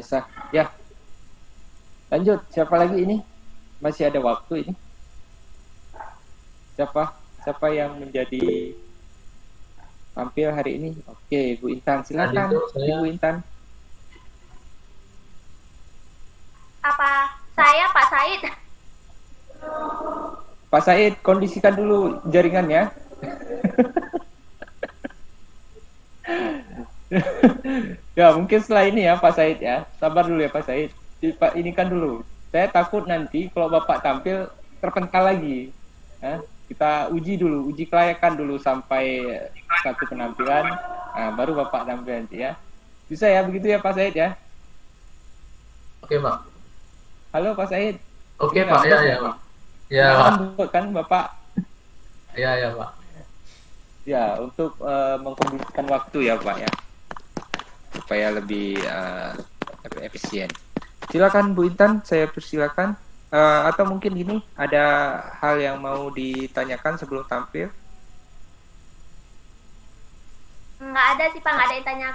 biasa. Ya, lanjut. Siapa lagi ini? Masih ada waktu ini. Siapa yang menjadi tampil hari ini? Oke, Bu Intan, silakan. Ibu Intan. Apa? Saya Pak Said. Pak Said, kondisikan dulu jaringannya. Ya, mungkin setelah ini ya Pak Said ya. Sabar dulu ya Pak Said. Pak ini kan dulu. Saya takut nanti kalau Bapak tampil terpental lagi. Kita uji kelayakan dulu sampai satu penampilan. Nah, baru Bapak tampil nanti ya. Bisa ya begitu ya Pak Said ya? Oke, Pak. Halo Pak Said. Oke, Pak. Ya, Pak. Ya, Pak. Kan Bapak? Ya, Pak. Ya, untuk mengkondisikan waktu ya Pak ya. Supaya lebih efisien. Silakan Bu Intan, saya persilakan. Atau mungkin gini, ada hal yang mau ditanyakan sebelum tampil? Nggak ada sih Pak, nggak ada yang tanya,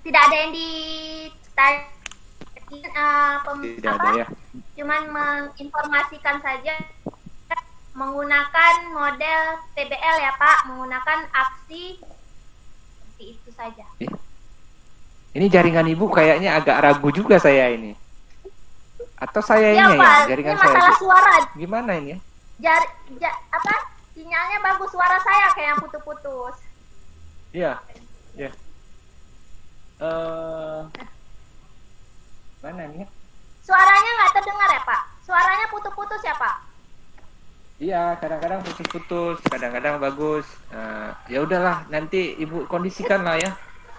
tidak ada yang ditanya. Tidak ada ya. Cuman menginformasikan saja menggunakan model TBL ya Pak, menggunakan aksi seperti itu saja. Ini jaringan Ibu kayaknya agak ragu juga saya ini. Atau saya ya, ini Pak, ya jaringan ini masalah saya. Suara. Gimana ini ya? Sinyalnya bagus, suara saya kayak yang putus-putus. Iya. Ya. Mana nih? Suaranya nggak terdengar ya Pak? Suaranya putus-putus ya Pak? Iya, kadang-kadang putus-putus, kadang-kadang bagus. Ya udahlah, nanti Ibu kondisikan lah ya.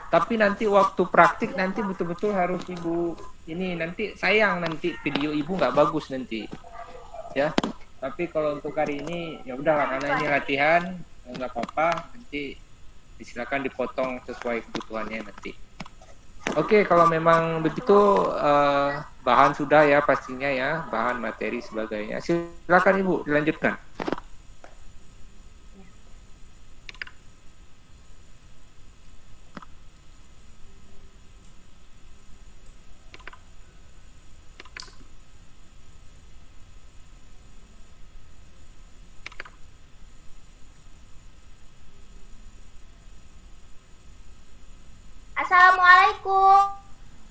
Tapi nanti waktu praktik nanti betul-betul harus Ibu ini nanti sayang nanti video Ibu nggak bagus nanti. Ya. Tapi kalau untuk hari ini ya udahlah karena ini latihan nggak apa-apa, nanti silakan dipotong sesuai kebutuhannya nanti. Oke, kalau memang begitu bahan sudah ya pastinya ya, bahan materi sebagainya. Silakan Ibu dilanjutkan. Assalamualaikum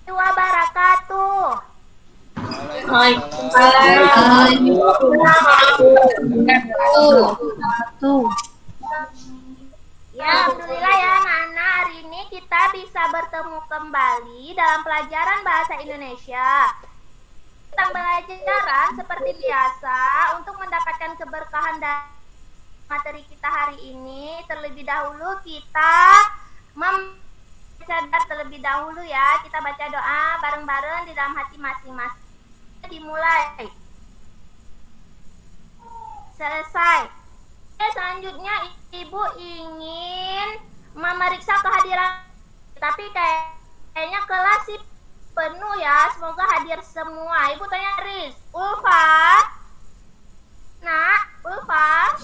wabarakatuh. Ya, alhamdulillah ya anak-anak, hari ini kita bisa bertemu kembali dalam pelajaran bahasa Indonesia. Tentang pelajaran seperti biasa untuk mendapatkan keberkahan dan materi kita hari ini, terlebih dahulu kita terlebih dahulu ya, kita baca doa bareng-bareng di dalam hati masing-masing. Dimulai. Selesai. Selanjutnya Ibu ingin memeriksa kehadiran, tapi kayaknya kelas sih penuh ya, semoga hadir semua. Ibu tanya Riz, Ulfa, Nak, Ulfa.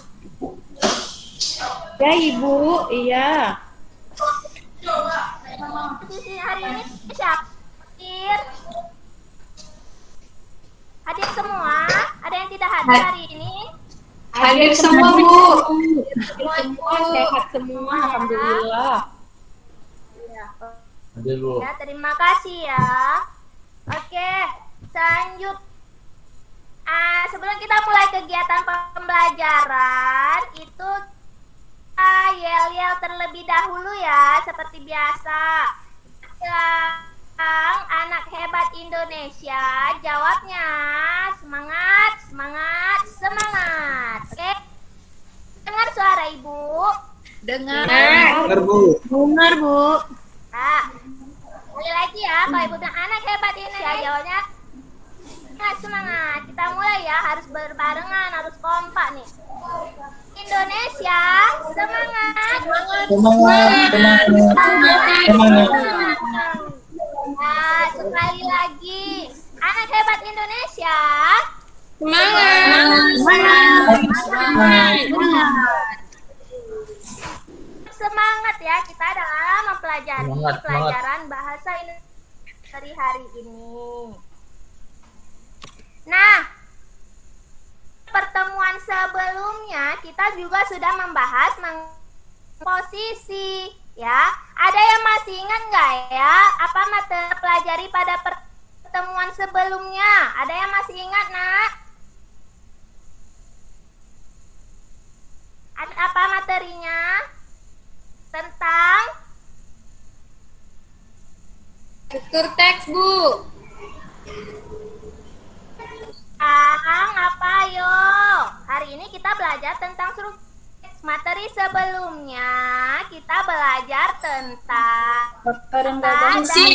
Ya Ibu, iya. Di hari ini siapa hadir semua? Ada yang tidak hadir hari ini? Hadir semua Bu. Semua sehat semua, alhamdulillah. Hadir Bu. Ya, terima kasih ya. Oke, lanjut. Sebelum kita mulai kegiatan pembelajaran itu yel-yel terlebih dahulu ya, seperti biasa. Yang anak hebat Indonesia, jawabnya semangat, semangat, semangat. Oke? Dengar suara Ibu? Dengar. Dengar Bu. Dengar Bu. Nah, sekali lagi ya, kalau Ibu bilang anak hebat Indonesia, jawabnya semangat, semangat. Kita mulai ya, harus berbarengan, harus kompak nih. Indonesia, semangat. Semangat. Nah, sekali lagi, anak hebat Indonesia. Semangat ya, kita dalam mempelajari pelajaran bahasa Indonesia. hari ini. Nah, pertemuan sebelumnya kita juga sudah membahas posisi, ya. Ada yang masih ingat nggak ya apa materi pelajari pada pertemuan sebelumnya? Ada yang masih ingat, Nak? Ada apa materinya? Tentang Struktur teks, Bu. apa yo? Hari ini kita belajar tentang struktur. Materi sebelumnya kita belajar tentang Fakta dan gagasan.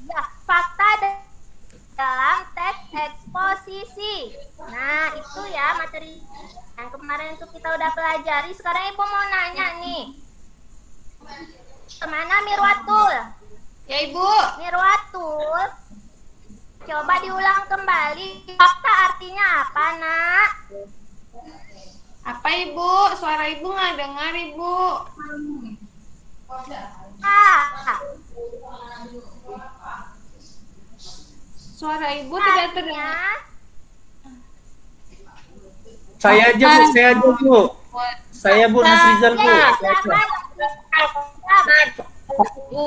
Ya, fakta dalam teks eksposisi. Nah, itu ya materi yang kemarin itu kita udah pelajari. Sekarang Ibu mau nanya nih. Kemana Mirwatul? Ya, Ibu. Mirwatul, coba diulang kembali. Fakta artinya apa, Nak? Apa, Ibu? Suara Ibu nggak dengar, Ibu. Suara Ibu tidak terdengar. Saya aja Bu. Saya Bu Nasrizal Bu.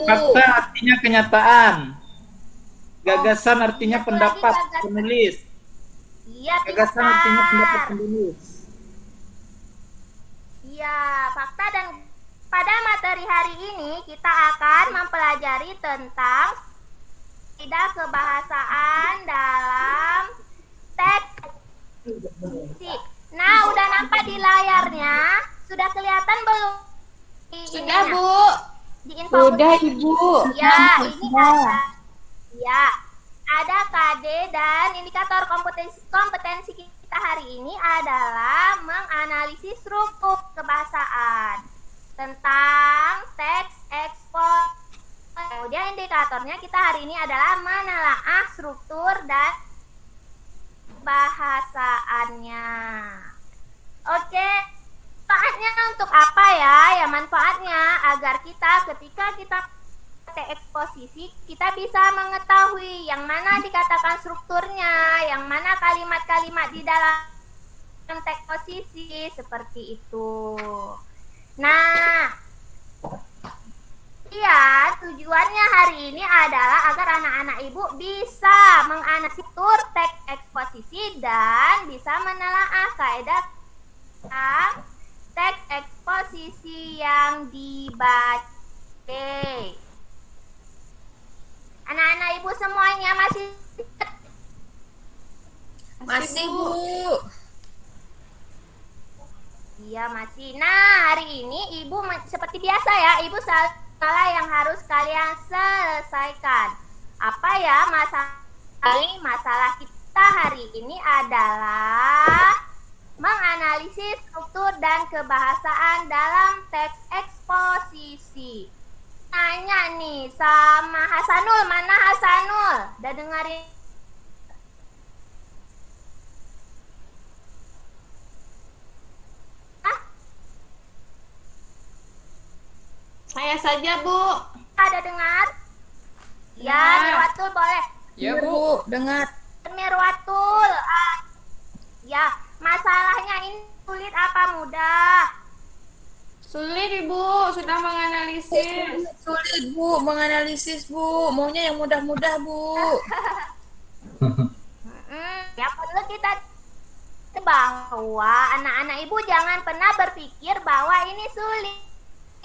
Fakta artinya kenyataan. Gagasan artinya pendapat penulis. Iya, Gagasan artinya pendapat penulis. Iya, fakta. Dan pada materi hari ini kita akan mempelajari tentang kaidah kebahasaan dalam teks. Nah, udah nampak di layarnya? Sudah kelihatan belum? Sudah, Bu. Di info Sudah, Ibu. Ya, ini ada KD dan indikator kompetensi kita hari ini adalah menganalisis struktur kebahasaan tentang teks ekspor. Kemudian indikatornya kita hari ini adalah menelaah struktur dan bahasaannya. Oke, manfaatnya untuk apa ya? Ya manfaatnya agar kita ketika kita eksposisi kita bisa mengetahui yang mana dikatakan strukturnya, yang mana kalimat-kalimat di dalam teks posisi seperti itu. Nah, iya, tujuannya hari ini adalah agar anak-anak Ibu bisa menganalisis struktur teks eksposisi dan bisa menelaah kaidah teks eksposisi yang dibaca. Anak-anak Ibu semuanya Masih, Bu. Iya, masih. Nah, hari ini Ibu seperti biasa ya, Ibu salah yang harus kalian selesaikan. Apa ya masalah kita hari ini adalah menganalisis struktur dan kebahasaan dalam teks eksposisi. Tanya nih sama Hasanul, mana Hasanul? Udah dengerin? Saya saja, Bu. Ada dengar? Ya, Dengar. Mirwatul boleh. Ya, Bu. Dengar. Mirwatul. Ya, masalahnya ini sulit apa mudah? Sulit, Ibu. Sudah menganalisis. Sulit, Bu. Menganalisis, Bu. Maunya yang mudah-mudah, Bu. Ya perlu kita bahwa anak-anak Ibu jangan pernah berpikir bahwa ini sulit.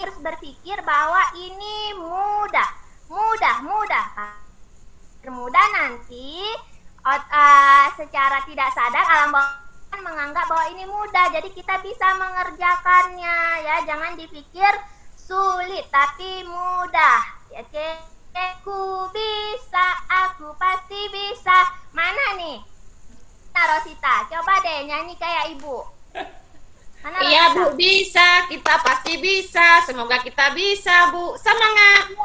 Harus berpikir bahwa ini mudah. Mudah nanti secara tidak sadar alam bawah menganggap bahwa ini mudah, jadi kita bisa mengerjakannya ya. Jangan dipikir sulit tapi mudah. Oke, aku bisa, aku pasti bisa. Mana nih? Nah, Rosita, coba deh nyanyi kayak Ibu. Mana Iya, Rosita? Bu. Bisa. Kita pasti bisa. Semoga kita bisa, Bu. Semangat.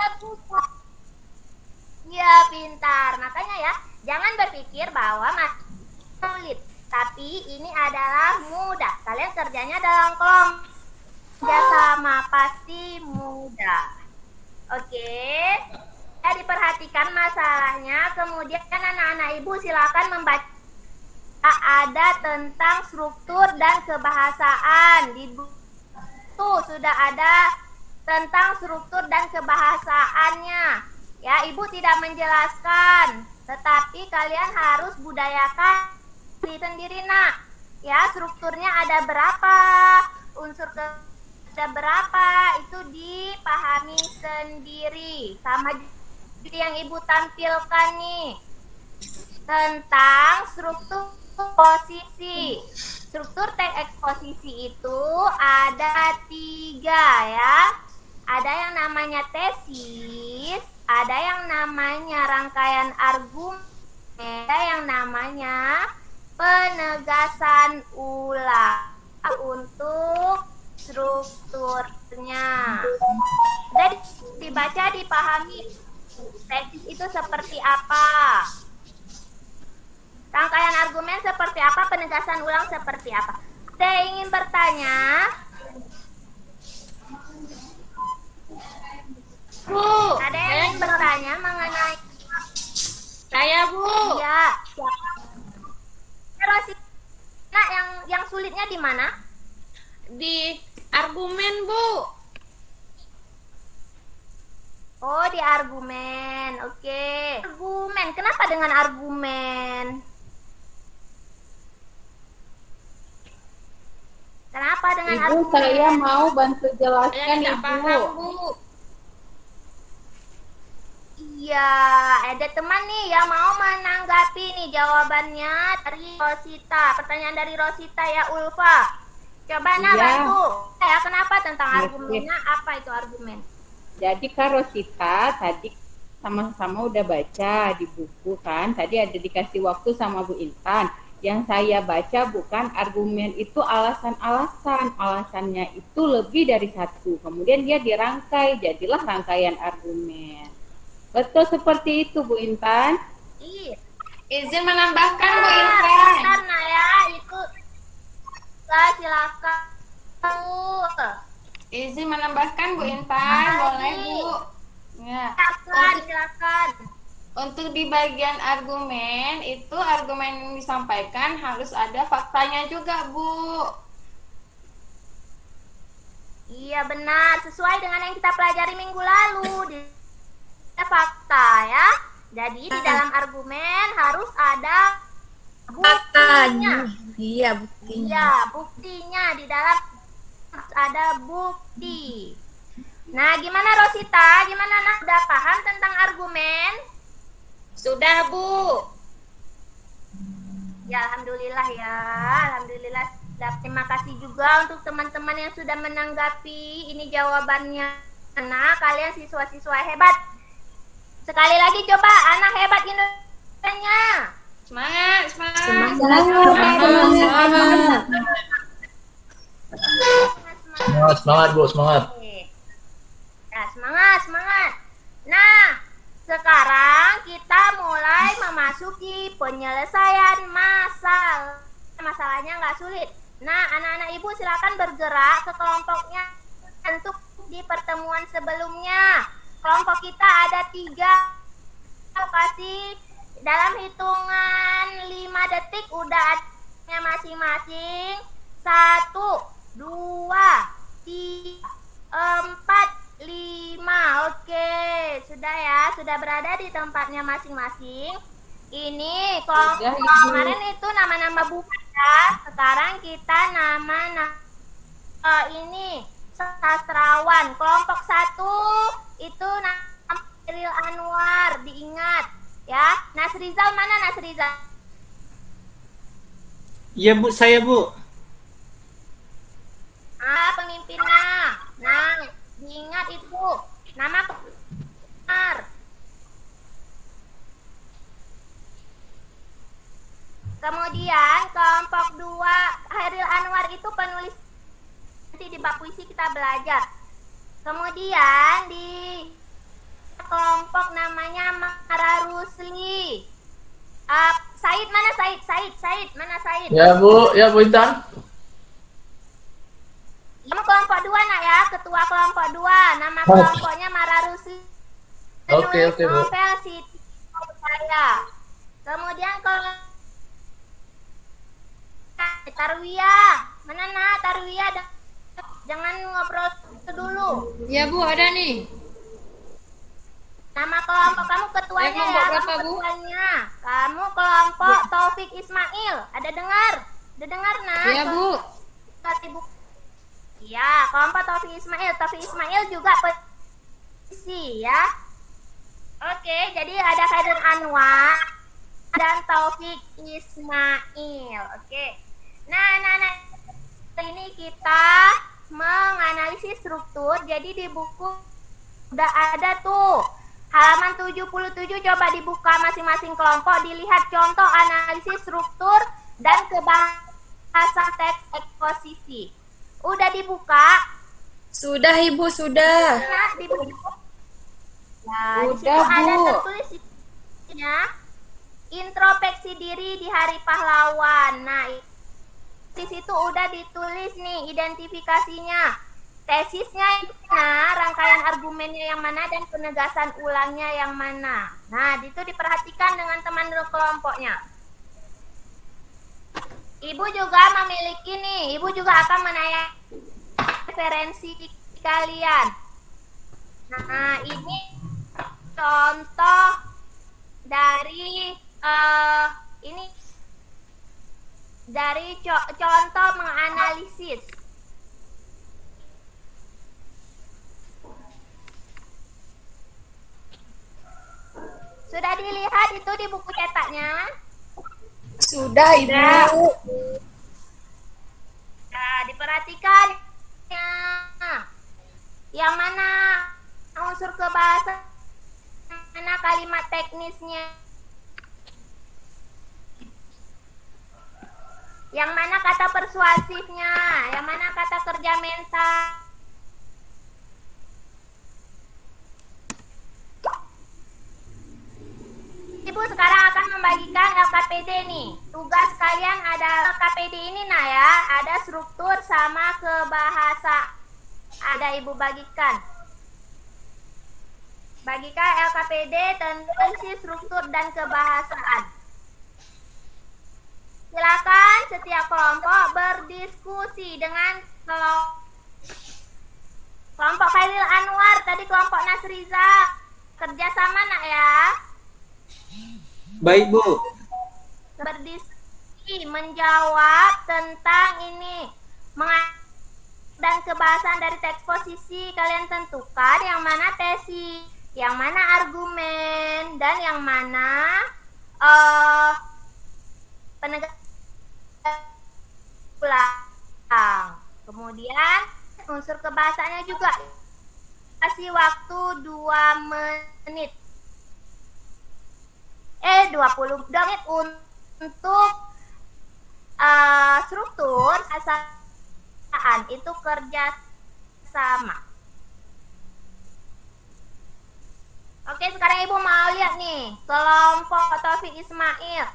Ya, pintar. Makanya ya, jangan berpikir bahwa sulit. Tapi ini adalah mudah. Kalian kerjanya dalam kelompok. Kerjasama pasti mudah. Oke. diperhatikan masalahnya, kemudian anak-anak ibu silakan membaca ada tentang struktur dan kebahasaan. Di buku sudah ada tentang struktur dan kebahasaannya. Ya, ibu tidak menjelaskan, tetapi kalian harus budayakan sendiri nak. Ya, strukturnya ada berapa, unsur ada berapa, itu dipahami sendiri. Sama yang ibu tampilkan nih tentang struktur posisi. Struktur teks eksposisi itu ada 3 ya. Ada yang namanya tesis, ada yang namanya rangkaian argumen, ada yang namanya penegasan ulang untuk strukturnya. Jadi dibaca, dipahami tesis itu seperti apa, rangkaian argumen seperti apa, penegasan ulang seperti apa. Saya ingin bertanya, Bu, ada yang ingin bertanya mengenai saya Bu. ya Rosina, yang sulitnya di mana? Di argumen Bu. Oh, di argumen. Oke. Argumen. Kenapa dengan argumen? Kenapa dengan Ibu, argumen? saya mau bantu Saya jelaskan tidak Ibu. paham Bu. Iya, ada teman nih yang mau menanggapi nih jawabannya dari Rosita. Pertanyaan dari Rosita ya, Ulfa. Coba Nah Iya. bantu. Ya, kenapa tentang Oke. argumennya? Apa itu argumen? Jadi Kak Rosita tadi sama-sama udah baca di buku kan. Tadi ada dikasih waktu sama Bu Intan. Yang saya baca bukan argumen itu alasan-alasan. Alasannya itu lebih dari 1. Kemudian dia dirangkai, jadilah rangkaian argumen. Betul seperti itu Bu Intan. Iya. Izin menambahkan Bu Intan. Karena ya itu silakan. Izin menambahkan Bu Intan, boleh Bu. Ya. Silakan. Untuk di bagian argumen, itu argumen yang disampaikan harus ada faktanya juga Bu. Iya benar, sesuai dengan yang kita pelajari minggu lalu. Ada fakta ya. Jadi di dalam argumen harus ada buktinya. Iya, buktinya. Iya, buktinya di dalam harus ada bukti. Nah, gimana Rosita? Gimana Nah? Udah paham tentang argumen? Sudah Bu. Ya, alhamdulillah ya. Alhamdulillah. Terima kasih juga untuk teman-teman yang sudah menanggapi ini jawabannya. Nah, kalian siswa-siswa hebat. Sekali lagi coba anak hebat Indonesia. Semangat, semangat. Semangat Bu, semangat. Nah, semangat. Nah, sekarang kita mulai memasuki penyelesaian masalah. Masalahnya nggak sulit. Nah, anak-anak ibu silakan bergerak ke kelompoknya untuk di pertemuan sebelumnya. Kelompok kita ada 3 lokasi. Dalam hitungan 5 detik udah ada masing-masing. 1, 2, 3, 4, 5. Oke, sudah ya, sudah berada di tempatnya masing-masing. Ini kelompok kemarin itu nama-nama bukan ya. Sekarang kita nama ini sastrawan. Kelompok 1 itu nama Khairil Anwar, diingat ya. Nasrizal mana Nasrizal? Iya Bu, saya Bu. Pemimpinnya. Nah, diingat itu nama benar. Kemudian kelompok 2 Khairil Anwar itu penulis, nanti di bab puisi kita belajar. Kemudian di kelompok namanya Mara Rusli. Said mana Said mana Said? Ya Bu Intan. Kamu kelompok 2 nak ya, ketua kelompok 2. Nama kelompoknya Mara Rusli. Oke, Menulis oke, Bu. novel Siti saya. Kemudian kalau Tarwiyah, mana nak Tarwiyah? Jangan ngobrol dulu. Ya Bu, ada nih. Nama kelompok kamu ketuanya kelompok ya, berapa, kamu Bu? ketuanya. Kamu kelompok Taufik Ismail. Ada dengar? Ada dengar nak? Ya Bu. Kasih buku. Ya, kelompok Taufik Ismail. Taufik Ismail juga petisi ya. Oke, jadi ada Khairul Anwar dan Taufik Ismail. Oke. Nah, ini kita menganalisis struktur. Jadi di buku udah ada tuh halaman 77, coba dibuka masing-masing kelompok, dilihat contoh analisis struktur dan kebahasan teks eksposisi. Udah dibuka? Sudah Ibu, sudah. Nah, dibuka. Nah, di situ Udah, ada Bu. tertulis introspeksi diri di Hari Pahlawan. Nah, di situ udah ditulis nih identifikasinya. Tesisnya itu mana, rangkaian argumennya yang mana, dan penegasan ulangnya yang mana. Nah, itu diperhatikan dengan teman kelompoknya. Ibu juga memiliki nih, Ibu juga akan menanya referensi kalian. Nah, ini contoh dari ini dari contoh menganalisis. Sudah dilihat itu di buku cetaknya? Sudah Ibu. Nah, diperhatikan yang mana unsur kebahasaan, mana kalimat teknisnya, yang mana kata persuasifnya, yang mana kata kerja mental. Ibu sekarang akan membagikan LKPD nih. Tugas kalian ada LKPD ini nah ya, ada struktur sama kebahasa. Ada Ibu bagikan. Bagikan LKPD tentang struktur dan kebahasaan. Silakan setiap kelompok berdiskusi dengan kelompok Khairil Anwar, tadi kelompok Nasriza. Kerjasama nak ya. Baik, Bu. Berdiskusi menjawab tentang ini dan kebahasan dari teks posisi. Kalian tentukan yang mana tesis, yang mana argumen, dan yang mana penegasan ulang. Kemudian unsur kebahasannya juga kasih waktu 2 menit. 20 menit untuk struktur asaan itu kerja sama. Oke, sekarang Ibu mau lihat nih kelompok Taufik Ismail.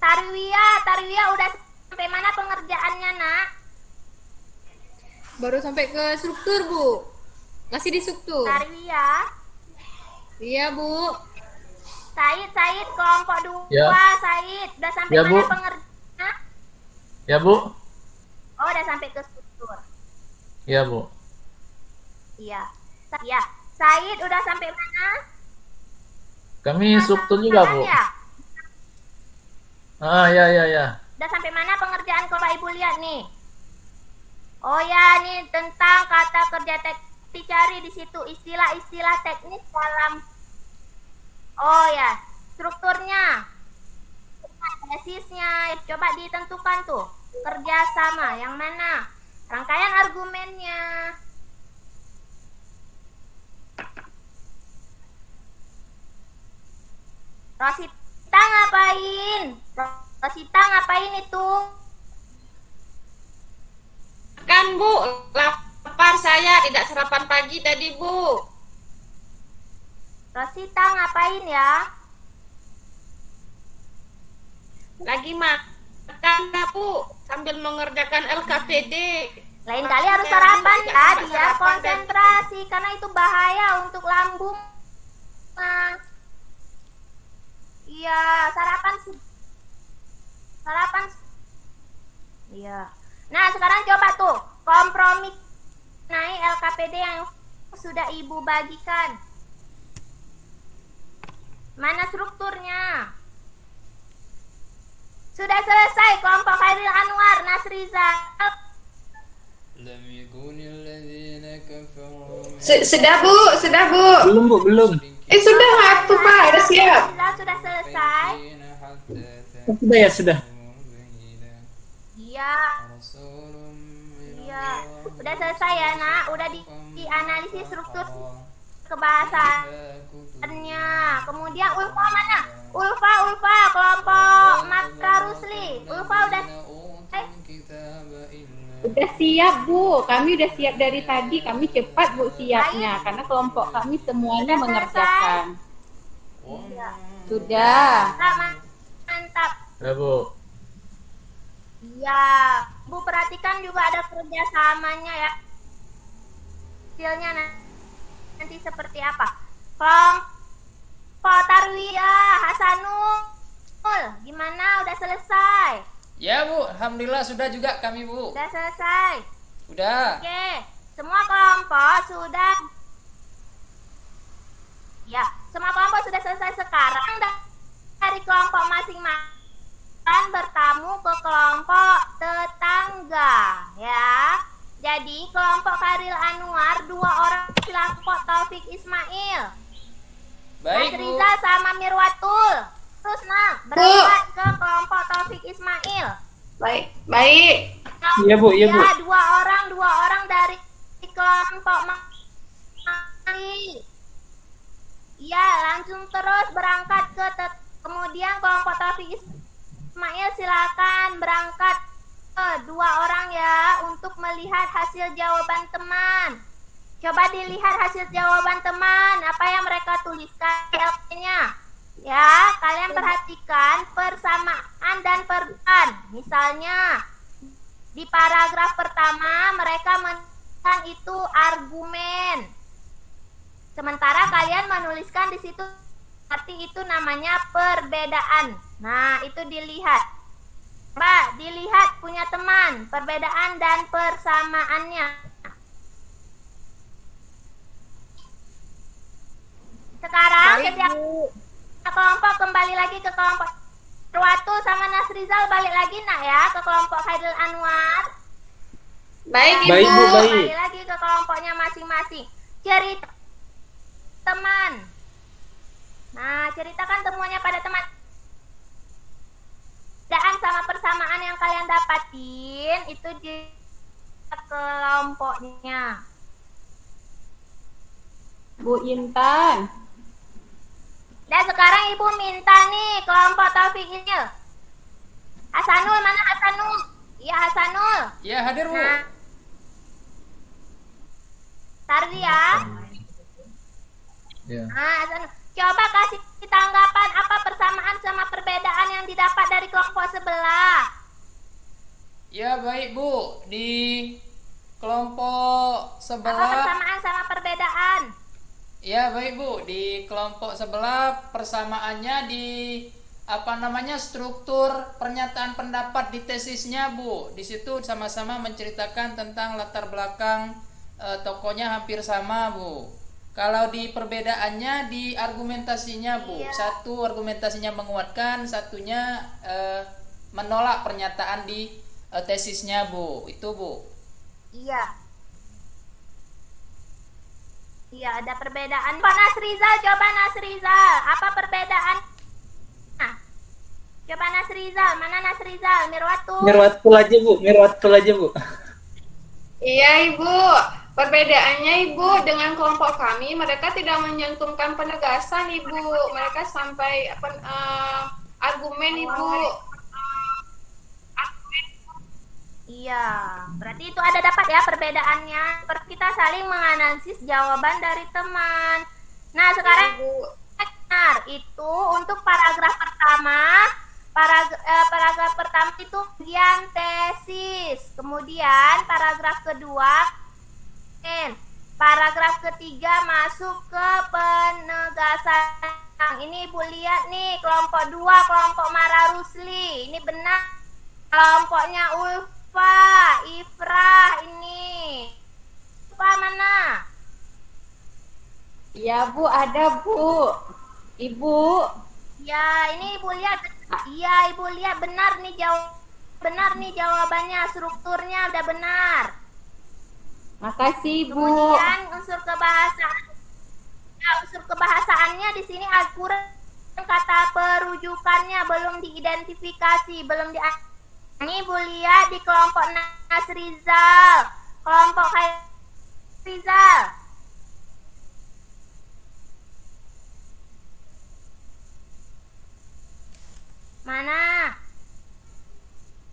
Tarwiyah udah sampai mana pengerjaannya, Nak? Baru sampai ke struktur Bu. Masih di struktur. Tarwiyah. Iya Bu. Said, kelompok 2, Ya. Said. Udah sampai Ya, mana Bu. pengerjaannya? Ya, Bu. Oh, udah sampai ke struktur. Ya, Bu. Iya. Ya. Said udah sampai mana? Kami struktur juga, Bu. Ya? Ya. Udah sampai mana pengerjaan kalau Ibu lihat nih? Oh ya, nih tentang kata kerja teknis, dicari di situ istilah-istilah teknis dalam. Oh ya, strukturnya, tesisnya, coba ditentukan tuh. Kerjasama, yang mana? Rangkaian argumennya. Rosita ngapain? Rosita ngapain itu? Kan Bu, lapar saya, tidak sarapan pagi tadi Bu. Rosita ngapain ya? Lagi makan Bu, sambil mengerjakan LKPD. Lain kali harus sarapan ya, biar konsentrasi karena itu bahaya untuk lambung. Iya, sarapan. Sarapan. Iya. Nah, sekarang coba tuh kompromi naik LKPD yang sudah Ibu bagikan. Mana strukturnya? Sudah selesai kelompok Khairil Anwar, Nasrizal. Sudah Bu, sudah Bu. Belum Bu, belum. Sudah nggak tuh Pak, udah siap. Nasrizal sudah selesai. Sudah ya, sudah. Iya. Iya. Udah selesai ya, Nak. Udah dianalisis struktur kebahasaannya. Kemudian Ulfa mana? Ulfa, kelompok Maka Rusli. Ulfa udah Udah siap Bu, kami udah siap dari tadi, kami cepat Bu siapnya karena kelompok kami semuanya mengerjakan. Iya. Sudah. Mantap. Ya, Bu. Iya. Bu perhatikan juga ada kerjasamanya ya. Hasilnya nanti seperti apa? Kelompok Tarwiyah, Hasanul, gimana? Udah selesai? Ya Bu, alhamdulillah sudah juga kami Bu. Udah selesai. Udah. Oke, semua kelompok sudah. Ya, semua kelompok sudah selesai sekarang. Dari kelompok masing-masing bertamu ke kelompok tetangga, ya. Jadi kelompok Khairil Anwar 2 orang kelompok Taufik Ismail. Baik Bu. Rizal sama Mirwatul. Terus berangkat ke kelompok Taufik Ismail. Baik, baik. Iya Bu, iya Bu. Ya, 2 orang dari kelompok Mali. Iya, langsung terus berangkat ke kemudian kelompok Taufik Ismail silakan berangkat ke 2 orang ya untuk melihat hasil jawaban teman. Coba dilihat hasil jawaban teman, apa yang mereka tuliskan di LP-nya. Ya, kalian perhatikan persamaan dan perbedaan. Misalnya, di paragraf pertama mereka menuliskan itu argumen. Sementara kalian menuliskan di situ arti itu namanya perbedaan. Nah, itu dilihat. Coba dilihat punya teman, perbedaan dan persamaannya. Sekarang setiap kelompok kembali lagi ke kelompok Ruatu sama Nasrizal balik lagi nak ya ke kelompok Khairil Anwar. Baik Ibu. Baik Bu, baik. Balik lagi ke kelompoknya masing-masing. Cerita teman. Nah, ceritakan temuannya pada teman. Perbedaan sama persamaan yang kalian dapatin itu di kelompoknya. Bu Intan. Dan sekarang Ibu minta nih kelompok Taufik ini. Hasanul, mana Hasanul? Iya Hasanul. Ya hadir Bu. Nah, Tarwiyah. Ya. Nah, Hasanul. Coba kasih tanggapan apa persamaan sama perbedaan yang didapat dari kelompok sebelah. Ya baik Bu, di kelompok Apa sebelah. persamaan sama perbedaan? Ya baik Bu, di kelompok sebelah persamaannya di struktur pernyataan pendapat di tesisnya Bu. Di situ sama-sama menceritakan tentang latar belakang tokohnya hampir sama Bu. Kalau di perbedaannya di argumentasinya Bu, Iya. satu argumentasinya menguatkan, satunya menolak pernyataan di tesisnya Bu. Itu Bu. Iya. Iya, ada perbedaan. Pak Nasrizal, coba Nasrizal. Apa perbedaan? Nah, coba Nasrizal. Mana Nasrizal? Mirwatul. Mirwatul aja Bu, Mirwatul aja Bu. Iya Ibu. Perbedaannya Ibu dengan kelompok kami, mereka tidak mencantumkan penegasan Ibu. Mereka sampai argumen Ibu. Iya, berarti itu ada dapat ya perbedaannya. Kita saling menganalisis jawaban dari teman. Nah, sekarang benar itu untuk paragraf pertama. Paragraf pertama itu bagian tesis. Kemudian paragraf kedua paragraf ketiga masuk ke penegasan. Ini Ibu lihat nih, kelompok 2, kelompok Mara Rusli. Ini benar. Kelompoknya Ulfa, Ifrah ini. Ulfa mana? Iya Bu, ada Bu. Ibu. Ya, ini Ibu lihat. Iya, Ibu lihat benar nih benar nih jawabannya, strukturnya udah benar. Makasih Bu. Kemudian unsur kebahasaan. Ya, unsur kebahasaannya di sini akurat, kata perujukannya belum diidentifikasi, belum di. Ini Bu lihat di kelompok Nasrizal, kelompok Rizal. Mana?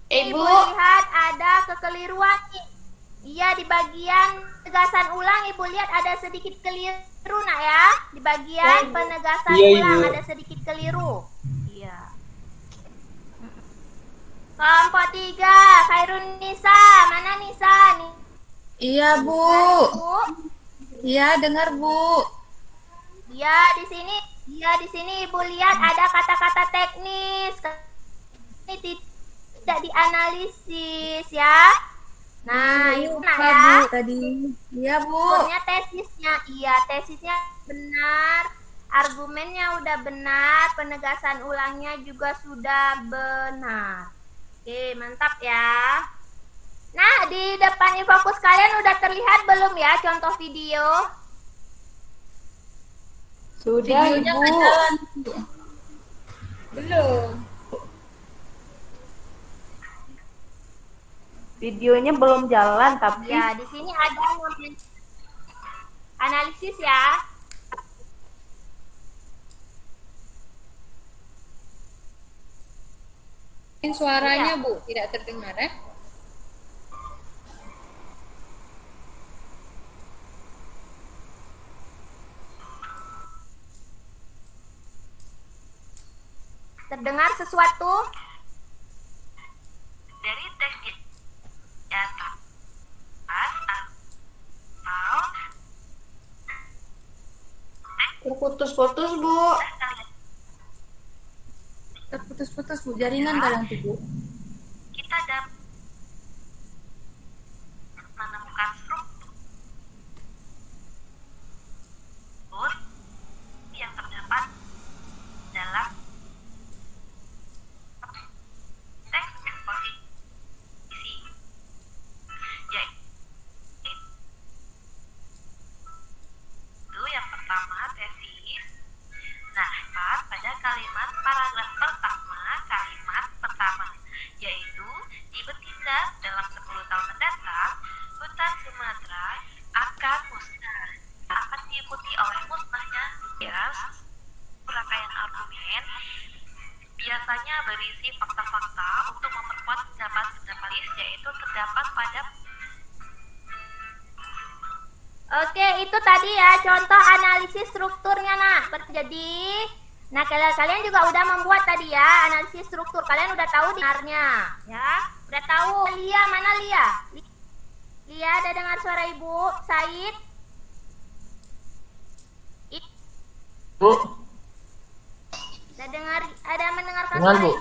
Ibu lihat ada kekeliruan nih. Iya, di bagian penegasan ulang Ibu lihat ada sedikit keliru nak ya. Di bagian penegasan ulang ada sedikit keliru. Iya. Kelompok 3, Khairun Nisa. Mana Nisa nih? Iya, Bu. Bu. Iya, dengar, Bu. Iya, di sini. Iya, di sini Ibu lihat ada kata-kata teknis. Ini tidak dianalisis ya. Nah, Ibu nak ya. Bu, tadi. Iya, Bu. Strukturnya tesisnya, iya tesisnya benar, argumennya udah benar, penegasan ulangnya juga sudah benar. Oke, mantap ya. Nah, di depan fokus kalian udah terlihat belum ya contoh video? Sudah Videonya Ibu. nggak jalan, Bu. Belum. Videonya belum jalan tapi Ya, di sini ada analisis ya. Suaranya, Iya. Bu, tidak terdengar ya. Terdengar sesuatu? Dari teks di atas atau Terputus-putus, Bu. Terputus-putus, Bu. Jaringan kadang tuh, Bu. kita dapat menemukan struktur yang terdapat dalam teks eksposisi, yaitu yang pertama tesis. Nah, pada kalimat paragraf pertama, yaitu di betina dalam 10 tahun mendatang, hutan Sumatera akan musnah. Akan diikuti oleh musnahnya rangkaian argumen biasanya berisi fakta-fakta untuk memperkuat pendapat yaitu terdapat pada. Oke, itu tadi ya contoh analisis strukturnya nak. Jadi, nah kalian juga udah membuat tadi ya analisis struktur. Kalian udah tahu dengarnya, ya? Udah tahu. Lia mana Lia? Lia ada dengar suara Ibu? Said? Bu, Ada mendengarkan dengar, suara Bu.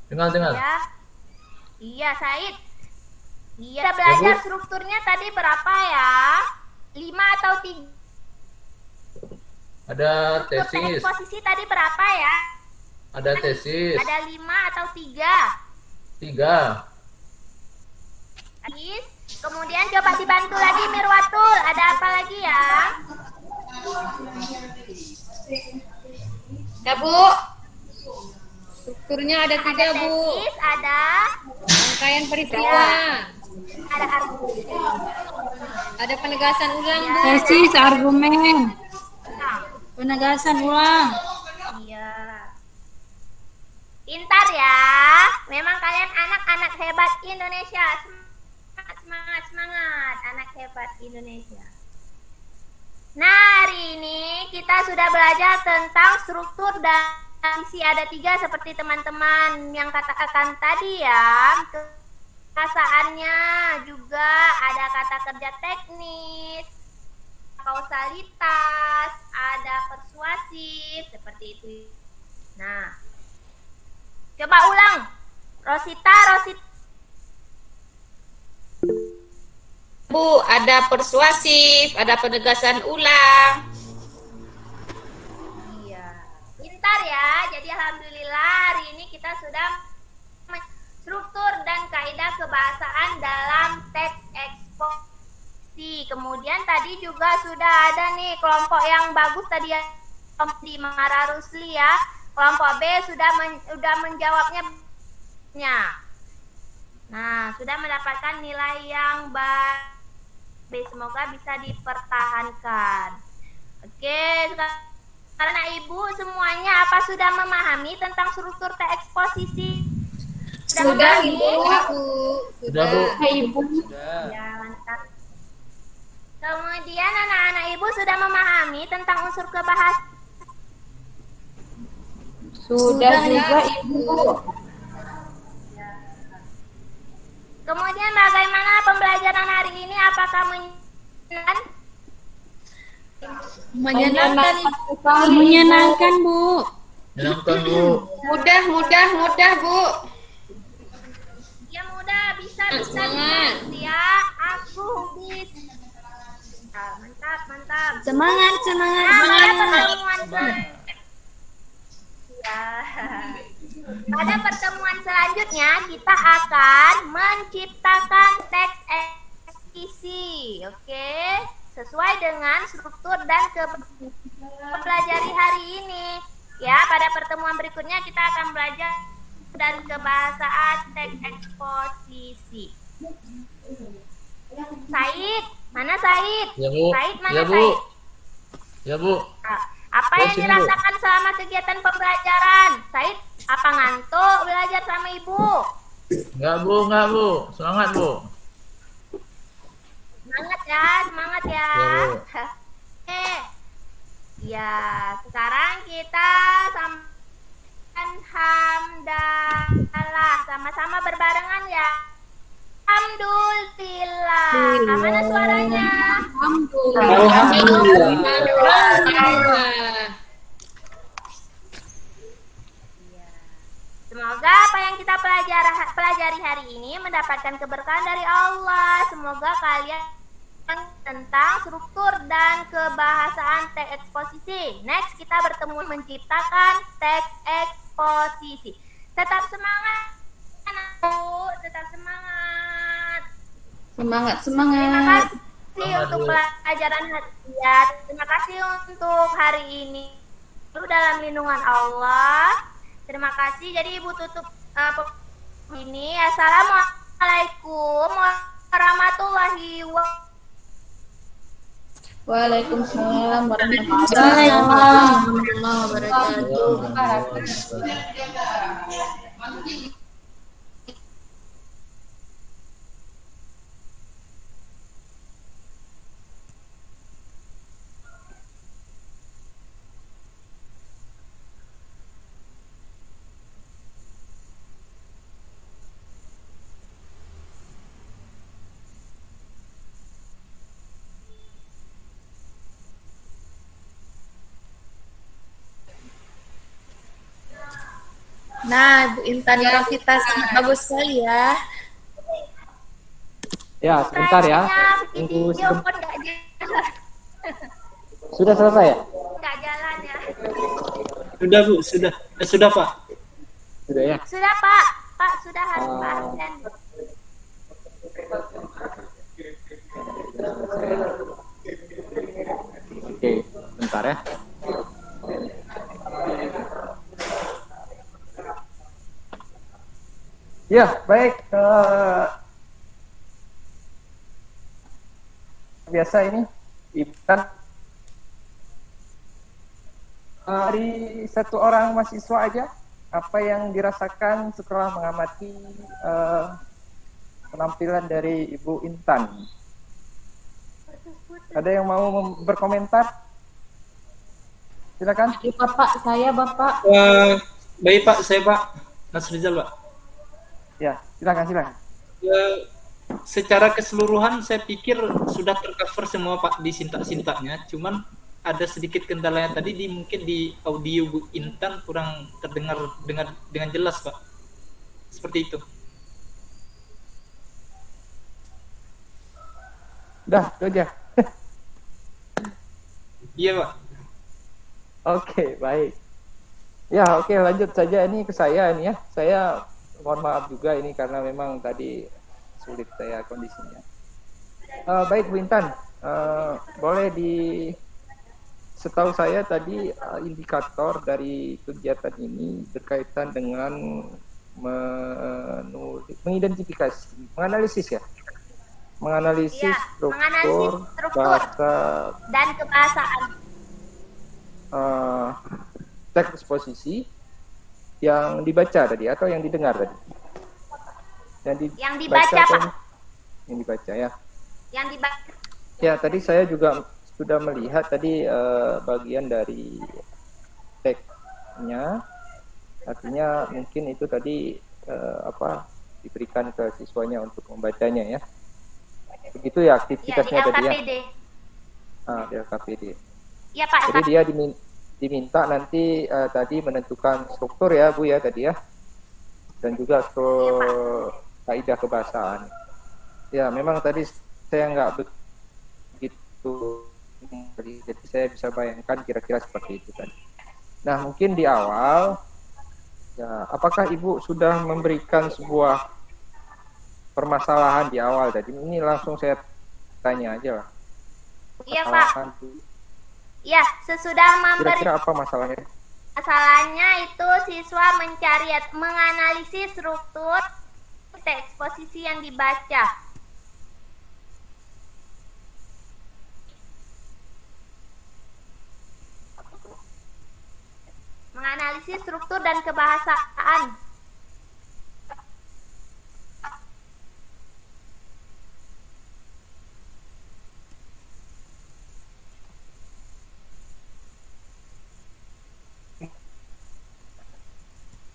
Ibu? Dengar. Ya. Iya, Said. Iya, belajar Bu. strukturnya tadi berapa ya? 5 atau 3? Ada Struktur tesis. posisi tadi berapa ya? Ada tesis. Ada 5 atau 3? 3. Kemudian coba dibantu lagi Mirwatul. Ada apa lagi ya? Ya, Bu. Strukturnya ada 3, Ada Bu. tesis, ada Rangkaian peristiwa. ada argumen. Ada penegasan ulang, Bu. tesis argumen. Nah, Penegasan ulang. iya. Pintar ya. Memang kalian anak-anak hebat Indonesia. Semangat, anak hebat Indonesia. Nah, hari ini kita sudah belajar tentang struktur dan isi ada 3 seperti teman-teman yang katakan tadi ya. Perasaannya juga ada kata kerja teknis, kausalitas, ada persuasif, seperti itu. Nah, coba ulang. Rosita. Bu, ada persuasif, ada penegasan ulang. Iya, pintar ya. Jadi alhamdulillah hari ini kita sudah struktur dan kaidah kebahasaan dalam teks eksposisi. Kemudian tadi juga sudah ada nih kelompok yang bagus tadi ya di Mara Rusli ya. Kelompok B sudah menjawabnya. Nah, sudah mendapatkan nilai yang baik. Semoga bisa dipertahankan. Oke, karena Ibu semuanya apa sudah memahami tentang struktur teks eksposisi? Sudah, memahami? Ibu. Sudah, Bu. Ibu. Ya, mantap. Kemudian anak-anak Ibu sudah memahami tentang unsur kebahasaan. Sudah juga Ibu. Kemudian bagaimana pembelajaran hari ini? Apakah menyenangkan? Menyenangkan, Bu. Menyenangkan, Bu. Mudah, Bu. Ya mudah, bisa. Semangat. Ya, aku bisa. Mantap. Semangat. Pada pertemuan selanjutnya kita akan menciptakan teks eksposisi, oke? Sesuai dengan struktur dan pelajari hari ini. Ya, pada pertemuan berikutnya kita akan belajar dan kebahasaan teks eksposisi. Said, mana Said? Ya, Bu. Said mana Ya, Bu. Said? Ya, Bu. Apa yang Sini, Bu. dirasakan selama kegiatan pembelajaran? Said, apa ngantuk belajar sama Ibu? Enggak, Bu. Semangat, Bu. Semangat ya. Ya, Bu. Ya, sekarang kita sampaikan hamdalah. Sama-sama berbarengan ya. Alhamdulillah. Mana suaranya? Semoga apa yang kita pelajari hari ini mendapatkan keberkahan dari Allah. Semoga kalian tentang struktur dan kebahasaan teks eksposisi. Next kita bertemu menciptakan teks eksposisi. Tetap semangat, Bu. Tetap semangat. Terima kasih untuk pelajaran ya. Terima kasih untuk hari ini. Itu dalam lindungan Allah. Terima kasih. Jadi Ibu tutup ini. Assalamualaikum warahmatullahi wabarakatuh. Waalaikumsalam warahmatullahi wabarakatuh. Nah, Bu Intan Rafita sangat bagus sekali ya. Ya, sebentar ya. Tunggu sebentar. Sudah selesai ya? Nggak jalan ya. Sudah, Bu. Sudah, Pak. Sudah ya? Sudah Pak. Pak sudah harus Pak absen. Oke, bentar ya. Ya, baik. Biasa ini, Intan. Dari satu orang mahasiswa aja, apa yang dirasakan setelah mengamati penampilan dari Ibu Intan? Ada yang mau berkomentar? Silakan. Bapak, Bapak. Baik, Pak. Saya, Pak. Mas Rizal, Pak. Ya, silakan. Secara keseluruhan saya pikir sudah tercover semua Pak di sintak-sintaknya, cuman ada sedikit kendalanya tadi mungkin di audio Bu Intan kurang terdengar dengan jelas Pak. Seperti itu. Dah, itu aja. Iya Pak. Oke, baik. Ya, oke, lanjut saja ini ke saya ini ya. Saya mohon maaf juga ini karena memang tadi sulit saya kondisinya. Baik Bu Intan, boleh setahu saya tadi indikator dari kegiatan ini berkaitan dengan menganalisis ya, menganalisis Iya, menganalisis struktur bahasa dan kebahasaan. teks eksposisi yang dibaca tadi atau yang didengar tadi? Yang dibaca, atau Pak. Yang dibaca ya. Yang dibaca. Ya, tadi saya juga sudah melihat tadi bagian dari teksnya, artinya mungkin itu tadi diberikan ke siswanya untuk membacanya ya. Begitu ya aktivitasnya di tadi ya. LKPD. Di LKPD. Iya Pak. Jadi dia diminta nanti tadi menentukan struktur ya Bu ya tadi ya, dan juga kaidah kebahasaan. Ya memang tadi saya nggak begitu, jadi saya bisa bayangkan kira-kira seperti itu tadi. Nah mungkin di awal, ya apakah Ibu sudah memberikan sebuah permasalahan di awal tadi? Ini langsung saya tanya aja lah. Iya Pak. Ya, sesudah memberi kira-kira apa masalahnya? Masalahnya itu siswa menganalisis struktur teks eksposisi yang dibaca. Menganalisis struktur dan kebahasaan.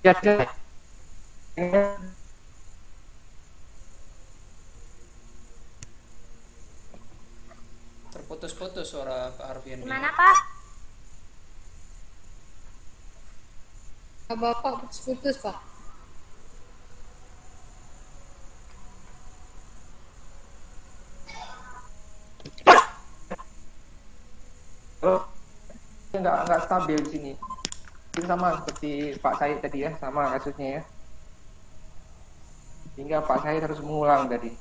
Ya, Terputus-putus suara Pak Harfian. Gimana Pak? Bapak putus-putus, Pak. Nggak stabil di sini. Itu sama seperti Pak Said tadi ya, sama kasusnya ya. Hingga Pak Said harus mengulang tadi.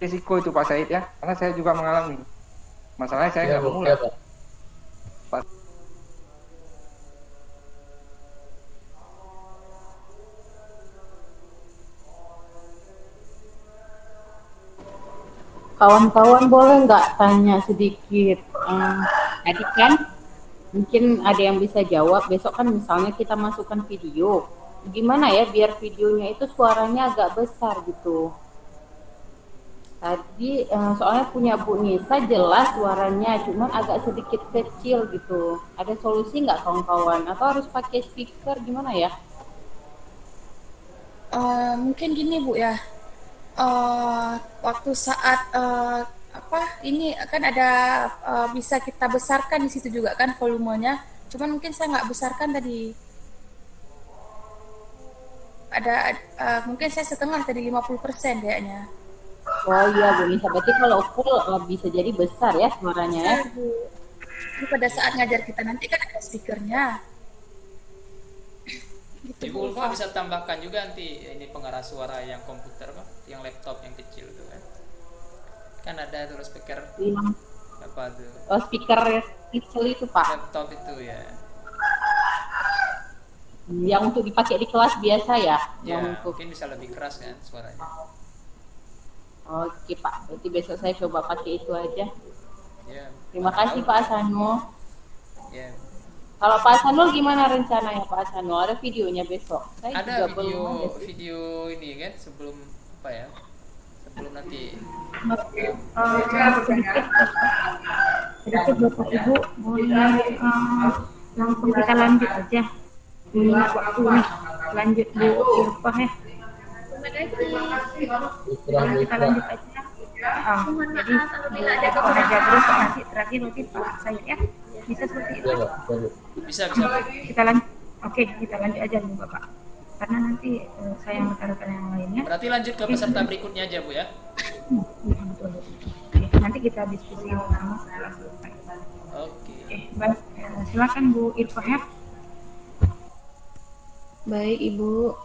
Risiko itu Pak Said ya, karena saya juga mengalami. Masalahnya saya nggak mengulang. Kawan-kawan boleh nggak tanya sedikit? Tadi kan mungkin ada yang bisa jawab. Besok kan misalnya kita masukkan video, gimana ya biar videonya itu suaranya agak besar gitu. Tadi soalnya punya Bu Nisa jelas suaranya, cuman agak sedikit kecil gitu. Ada solusi nggak kawan-kawan? Atau harus pakai speaker gimana ya? Mungkin gini Bu ya. Waktu saat ini kan ada bisa kita besarkan di situ juga kan volumenya. Cuman mungkin saya nggak besarkan tadi. Ada mungkin saya setengah tadi 50% kayaknya. Oh iya Bu Nisa, berarti kalau full bisa jadi besar ya suaranya ya. Ini pada saat ngajar kita nanti kan ada speakernya. Gitu, Ibu Ulfa bisa tambahkan juga nanti ini pengeras suara yang komputer Pak, yang laptop yang kecil itu kan. Kan ada terus speaker apa tuh? Oh, speaker kecil itu Pak. Laptop itu ya. Yang untuk dipakai di kelas biasa ya. Ya, untuk... mungkin bisa lebih keras kan suaranya. Oke Pak, berarti besok saya coba pakai itu aja. Ya. Terima kasih Pak Asanul. Ya. Kalau Pak Asanul gimana rencananya Pak Asanul? Ada videonya besok? Saya Ada juga video ini kan sebelum apa ya? Sebelum nanti. Sedikit Bapak Ibu boleh langsung kita lanjut aja. Mengingat waktu nih. Lanjut Bu Irfah ya. Terima kasih. Ikrah, Jadi kita lanjut aja. Jadi Bu Haja terus nanti terakhir nanti Pak Said ya. Bisa seperti itu. Iya, Pak. Iya, Bu. Bisa. Kita lanjut. Oke, kita lanjut aja dulu Bapak. Karena nanti saya yang rekan-rekan yang lainnya. Berarti lanjut ke peserta berikutnya aja Bu ya. Iya, betul. Oke, nanti kita diskusi bersama setelah selesai. Oke. Oke, baik. Silakan Bu Irfahep. Baik Ibu.